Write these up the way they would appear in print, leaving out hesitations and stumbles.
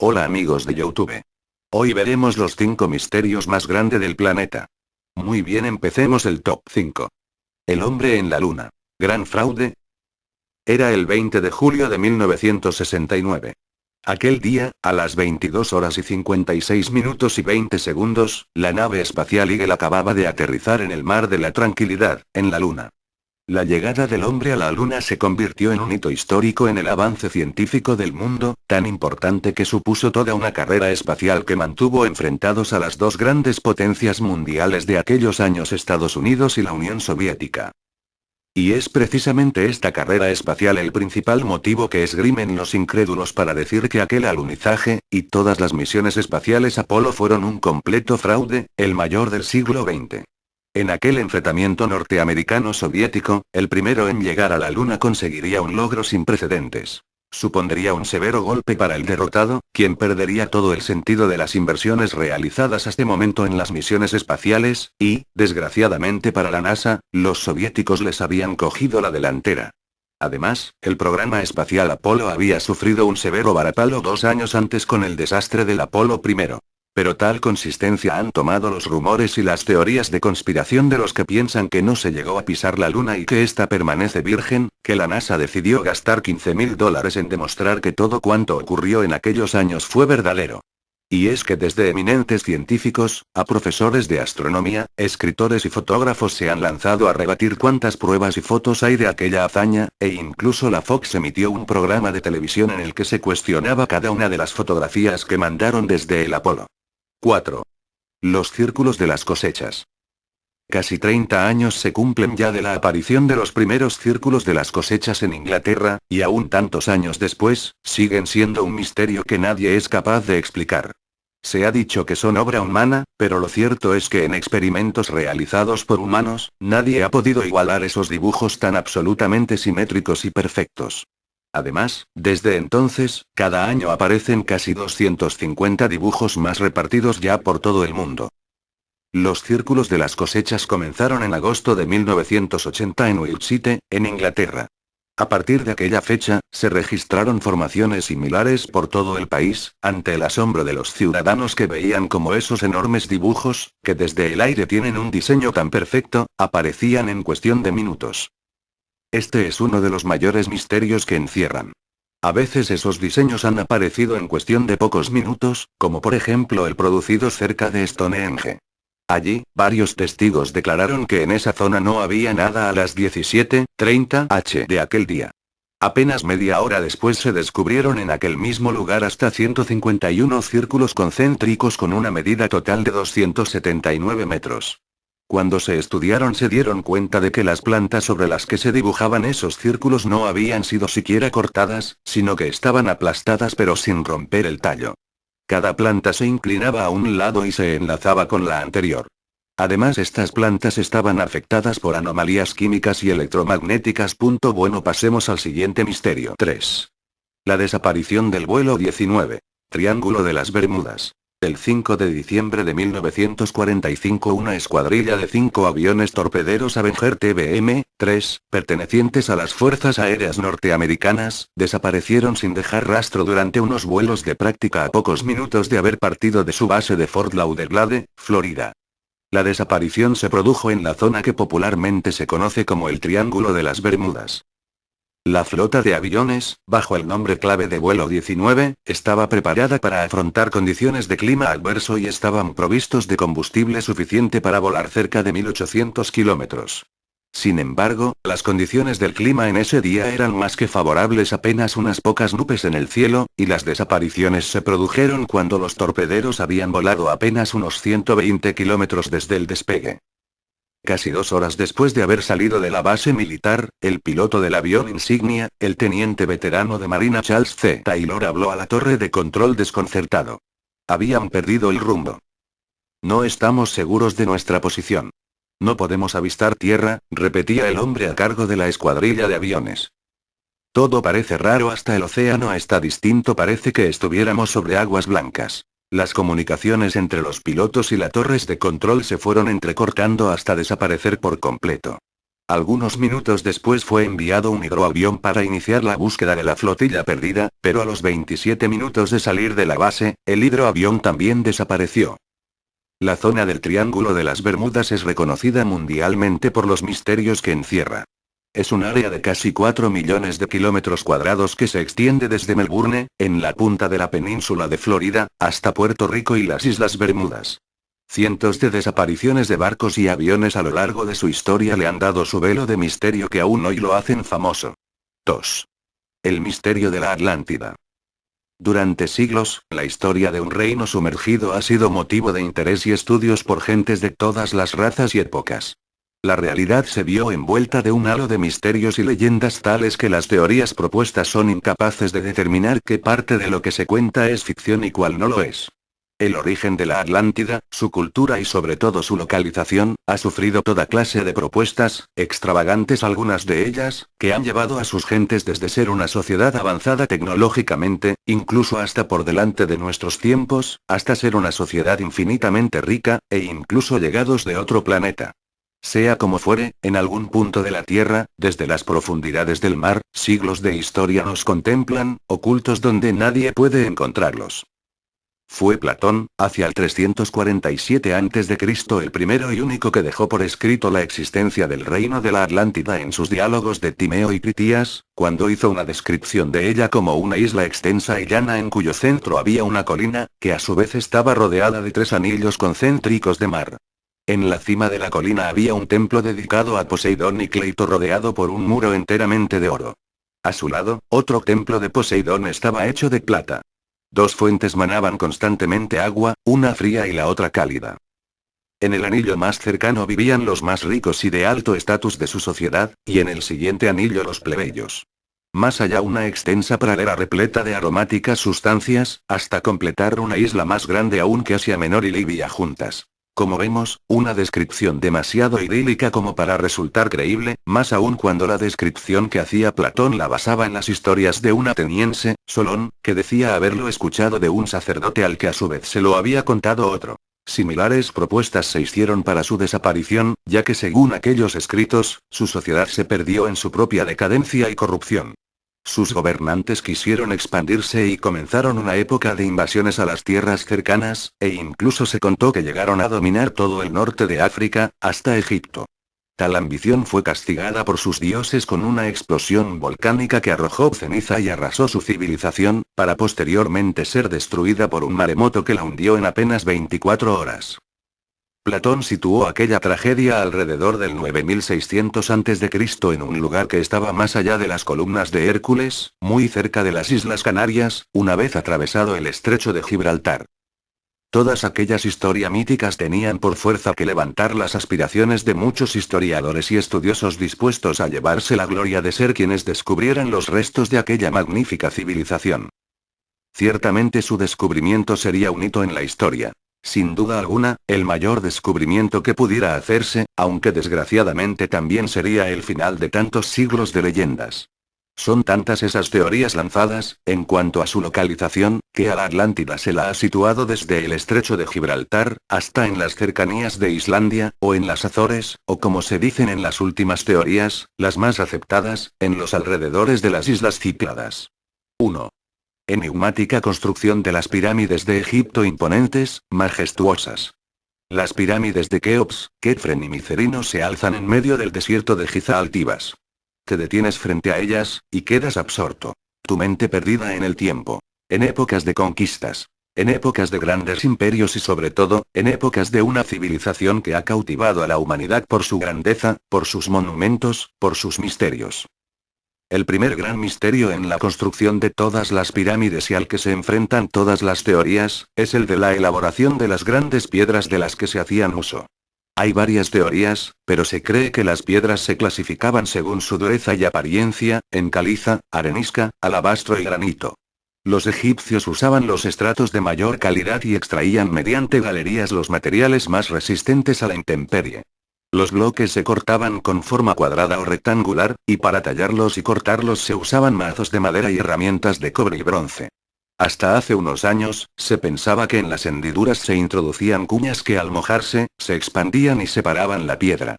Hola amigos de YouTube. Hoy veremos los 5 misterios más grandes del planeta. Muy bien, empecemos el top 5. El hombre en la luna. ¿Gran fraude? Era el 20 de julio de 1969. Aquel día, a las 22 horas y 56 minutos y 20 segundos, la nave espacial Eagle acababa de aterrizar en el mar de la Tranquilidad, en la Luna. La llegada del hombre a la Luna se convirtió en un hito histórico en el avance científico del mundo, tan importante que supuso toda una carrera espacial que mantuvo enfrentados a las dos grandes potencias mundiales de aquellos años, Estados Unidos y la Unión Soviética. Y es precisamente esta carrera espacial el principal motivo que esgrimen los incrédulos para decir que aquel alunizaje, y todas las misiones espaciales Apolo fueron un completo fraude, el mayor del siglo XX. En aquel enfrentamiento norteamericano-soviético, el primero en llegar a la Luna conseguiría un logro sin precedentes. Supondría un severo golpe para el derrotado, quien perdería todo el sentido de las inversiones realizadas hasta este momento en las misiones espaciales, y, desgraciadamente para la NASA, los soviéticos les habían cogido la delantera. Además, el programa espacial Apolo había sufrido un severo varapalo 2 años antes con el desastre del Apolo I. Pero tal consistencia han tomado los rumores y las teorías de conspiración de los que piensan que no se llegó a pisar la Luna y que ésta permanece virgen, que la NASA decidió gastar $15.000 en demostrar que todo cuanto ocurrió en aquellos años fue verdadero. Y es que desde eminentes científicos, a profesores de astronomía, escritores y fotógrafos se han lanzado a rebatir cuántas pruebas y fotos hay de aquella hazaña, e incluso la Fox emitió un programa de televisión en el que se cuestionaba cada una de las fotografías que mandaron desde el Apolo. 4. Los círculos de las cosechas. Casi 30 años se cumplen ya de la aparición de los primeros círculos de las cosechas en Inglaterra, y aún tantos años después, siguen siendo un misterio que nadie es capaz de explicar. Se ha dicho que son obra humana, pero lo cierto es que en experimentos realizados por humanos, nadie ha podido igualar esos dibujos tan absolutamente simétricos y perfectos. Además, desde entonces, cada año aparecen casi 250 dibujos más repartidos ya por todo el mundo. Los círculos de las cosechas comenzaron en agosto de 1980 en Wiltshire, en Inglaterra. A partir de aquella fecha, se registraron formaciones similares por todo el país, ante el asombro de los ciudadanos que veían cómo esos enormes dibujos, que desde el aire tienen un diseño tan perfecto, aparecían en cuestión de minutos. Este es uno de los mayores misterios que encierran. A veces esos diseños han aparecido en cuestión de pocos minutos, como por ejemplo el producido cerca de Stonehenge. Allí, varios testigos declararon que en esa zona no había nada a las 17:30 h de aquel día. Apenas media hora después se descubrieron en aquel mismo lugar hasta 151 círculos concéntricos con una medida total de 279 metros. Cuando se estudiaron se dieron cuenta de que las plantas sobre las que se dibujaban esos círculos no habían sido siquiera cortadas, sino que estaban aplastadas pero sin romper el tallo. Cada planta se inclinaba a un lado y se enlazaba con la anterior. Además, estas plantas estaban afectadas por anomalías químicas y electromagnéticas. Bueno, pasemos al siguiente misterio. 3. La desaparición del vuelo 19. Triángulo de las Bermudas. El 5 de diciembre de 1945 una escuadrilla de 5 aviones torpederos Avenger TBM-3, pertenecientes a las Fuerzas Aéreas Norteamericanas, desaparecieron sin dejar rastro durante unos vuelos de práctica a pocos minutos de haber partido de su base de Fort Lauderdale, Florida. La desaparición se produjo en la zona que popularmente se conoce como el Triángulo de las Bermudas. La flota de aviones, bajo el nombre clave de vuelo 19, estaba preparada para afrontar condiciones de clima adverso y estaban provistos de combustible suficiente para volar cerca de 1800 kilómetros. Sin embargo, las condiciones del clima en ese día eran más que favorables, apenas unas pocas nubes en el cielo, y las desapariciones se produjeron cuando los torpederos habían volado apenas unos 120 kilómetros desde el despegue. Casi 2 horas después de haber salido de la base militar, el piloto del avión insignia, el teniente veterano de Marina Charles C. Taylor, habló a la torre de control desconcertado. Habían perdido el rumbo. No estamos seguros de nuestra posición. No podemos avistar tierra, repetía el hombre a cargo de la escuadrilla de aviones. Todo parece raro, hasta el océano está distinto, parece que estuviéramos sobre aguas blancas. Las comunicaciones entre los pilotos y las torres de control se fueron entrecortando hasta desaparecer por completo. Algunos minutos después fue enviado un hidroavión para iniciar la búsqueda de la flotilla perdida, pero a los 27 minutos de salir de la base, el hidroavión también desapareció. La zona del Triángulo de las Bermudas es reconocida mundialmente por los misterios que encierra. Es un área de casi 4 millones de kilómetros cuadrados que se extiende desde Melbourne, en la punta de la península de Florida, hasta Puerto Rico y las Islas Bermudas. Cientos de desapariciones de barcos y aviones a lo largo de su historia le han dado su velo de misterio que aún hoy lo hacen famoso. 2. El misterio de la Atlántida. Durante siglos, la historia de un reino sumergido ha sido motivo de interés y estudios por gentes de todas las razas y épocas. La realidad se vio envuelta de un halo de misterios y leyendas tales que las teorías propuestas son incapaces de determinar qué parte de lo que se cuenta es ficción y cuál no lo es. El origen de la Atlántida, su cultura y sobre todo su localización, ha sufrido toda clase de propuestas, extravagantes algunas de ellas, que han llevado a sus gentes desde ser una sociedad avanzada tecnológicamente, incluso hasta por delante de nuestros tiempos, hasta ser una sociedad infinitamente rica, e incluso llegados de otro planeta. Sea como fuere, en algún punto de la Tierra, desde las profundidades del mar, siglos de historia nos contemplan, ocultos donde nadie puede encontrarlos. Fue Platón, hacia el 347 a.C., el primero y único que dejó por escrito la existencia del reino de la Atlántida en sus diálogos de Timeo y Critías, cuando hizo una descripción de ella como una isla extensa y llana en cuyo centro había una colina, que a su vez estaba rodeada de 3 anillos concéntricos de mar. En la cima de la colina había un templo dedicado a Poseidón y Cleito rodeado por un muro enteramente de oro. A su lado, otro templo de Poseidón estaba hecho de plata. 2 fuentes manaban constantemente agua, una fría y la otra cálida. En el anillo más cercano vivían los más ricos y de alto estatus de su sociedad, y en el siguiente anillo los plebeyos. Más allá una extensa pradera repleta de aromáticas sustancias, hasta completar una isla más grande aún que Asia Menor y Libia juntas. Como vemos, una descripción demasiado idílica como para resultar creíble, más aún cuando la descripción que hacía Platón la basaba en las historias de un ateniense, Solón, que decía haberlo escuchado de un sacerdote al que a su vez se lo había contado otro. Similares propuestas se hicieron para su desaparición, ya que según aquellos escritos, su sociedad se perdió en su propia decadencia y corrupción. Sus gobernantes quisieron expandirse y comenzaron una época de invasiones a las tierras cercanas, e incluso se contó que llegaron a dominar todo el norte de África, hasta Egipto. Tal ambición fue castigada por sus dioses con una explosión volcánica que arrojó ceniza y arrasó su civilización, para posteriormente ser destruida por un maremoto que la hundió en apenas 24 horas. Platón situó aquella tragedia alrededor del 9600 a.C. en un lugar que estaba más allá de las columnas de Hércules, muy cerca de las Islas Canarias, una vez atravesado el estrecho de Gibraltar. Todas aquellas historias míticas tenían por fuerza que levantar las aspiraciones de muchos historiadores y estudiosos dispuestos a llevarse la gloria de ser quienes descubrieran los restos de aquella magnífica civilización. Ciertamente su descubrimiento sería un hito en la historia. Sin duda alguna, el mayor descubrimiento que pudiera hacerse, aunque desgraciadamente también sería el final de tantos siglos de leyendas. Son tantas esas teorías lanzadas, en cuanto a su localización, que a la Atlántida se la ha situado desde el estrecho de Gibraltar, hasta en las cercanías de Islandia, o en las Azores, o como se dicen en las últimas teorías, las más aceptadas, en los alrededores de las Islas Cícladas. 1. Enigmática construcción de las pirámides de Egipto imponentes, majestuosas. Las pirámides de Keops, Kefren y Micerino se alzan en medio del desierto de Giza altivas. Te detienes frente a ellas, y quedas absorto. Tu mente perdida en el tiempo. En épocas de conquistas. En épocas de grandes imperios y sobre todo, en épocas de una civilización que ha cautivado a la humanidad por su grandeza, por sus monumentos, por sus misterios. El primer gran misterio en la construcción de todas las pirámides y al que se enfrentan todas las teorías, es el de la elaboración de las grandes piedras de las que se hacían uso. Hay varias teorías, pero se cree que las piedras se clasificaban según su dureza y apariencia, en caliza, arenisca, alabastro y granito. Los egipcios usaban los estratos de mayor calidad y extraían mediante galerías los materiales más resistentes a la intemperie. Los bloques se cortaban con forma cuadrada o rectangular, y para tallarlos y cortarlos se usaban mazos de madera y herramientas de cobre y bronce. Hasta hace unos años, se pensaba que en las hendiduras se introducían cuñas que al mojarse, se expandían y separaban la piedra.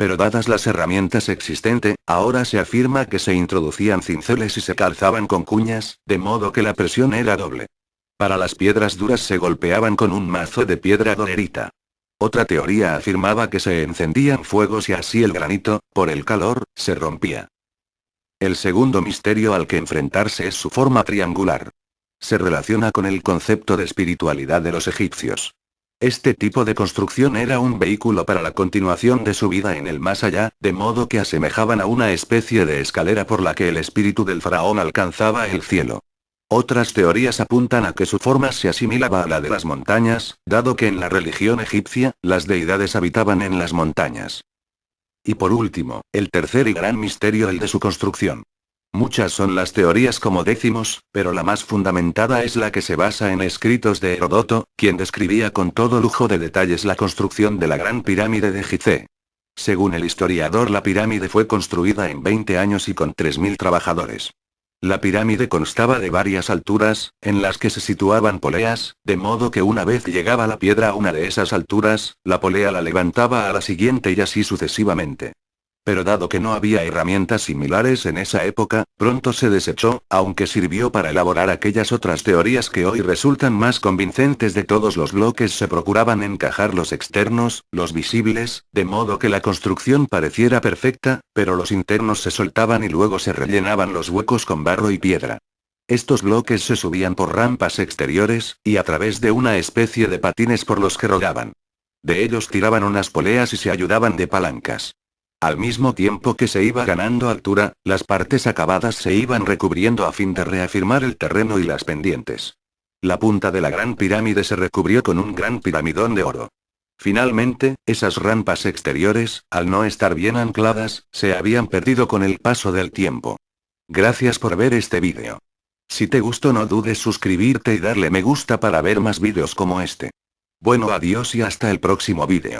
Pero dadas las herramientas existentes, ahora se afirma que se introducían cinceles y se calzaban con cuñas, de modo que la presión era doble. Para las piedras duras se golpeaban con un mazo de piedra dorerita. Otra teoría afirmaba que se encendían fuegos y así el granito, por el calor, se rompía. El segundo misterio al que enfrentarse es su forma triangular. Se relaciona con el concepto de espiritualidad de los egipcios. Este tipo de construcción era un vehículo para la continuación de su vida en el más allá, de modo que asemejaban a una especie de escalera por la que el espíritu del faraón alcanzaba el cielo. Otras teorías apuntan a que su forma se asimilaba a la de las montañas, dado que en la religión egipcia, las deidades habitaban en las montañas. Y por último, el tercer y gran misterio, el de su construcción. Muchas son las teorías como decimos, pero la más fundamentada es la que se basa en escritos de Heródoto, quien describía con todo lujo de detalles la construcción de la Gran Pirámide de Gizeh. Según el historiador, la pirámide fue construida en 20 años y con 3.000 trabajadores. La pirámide constaba de varias alturas, en las que se situaban poleas, de modo que una vez llegaba la piedra a una de esas alturas, la polea la levantaba a la siguiente y así sucesivamente. Pero dado que no había herramientas similares en esa época, pronto se desechó, aunque sirvió para elaborar aquellas otras teorías que hoy resultan más convincentes. De todos los bloques se procuraban encajar los externos, los visibles, de modo que la construcción pareciera perfecta, pero los internos se soltaban y luego se rellenaban los huecos con barro y piedra. Estos bloques se subían por rampas exteriores, y a través de una especie de patines por los que rodaban. De ellos tiraban unas poleas y se ayudaban de palancas. Al mismo tiempo que se iba ganando altura, las partes acabadas se iban recubriendo a fin de reafirmar el terreno y las pendientes. La punta de la gran pirámide se recubrió con un gran piramidón de oro. Finalmente, esas rampas exteriores, al no estar bien ancladas, se habían perdido con el paso del tiempo. Gracias por ver este vídeo. Si te gustó, no dudes suscribirte y darle me gusta para ver más vídeos como este. Bueno, adiós y hasta el próximo vídeo.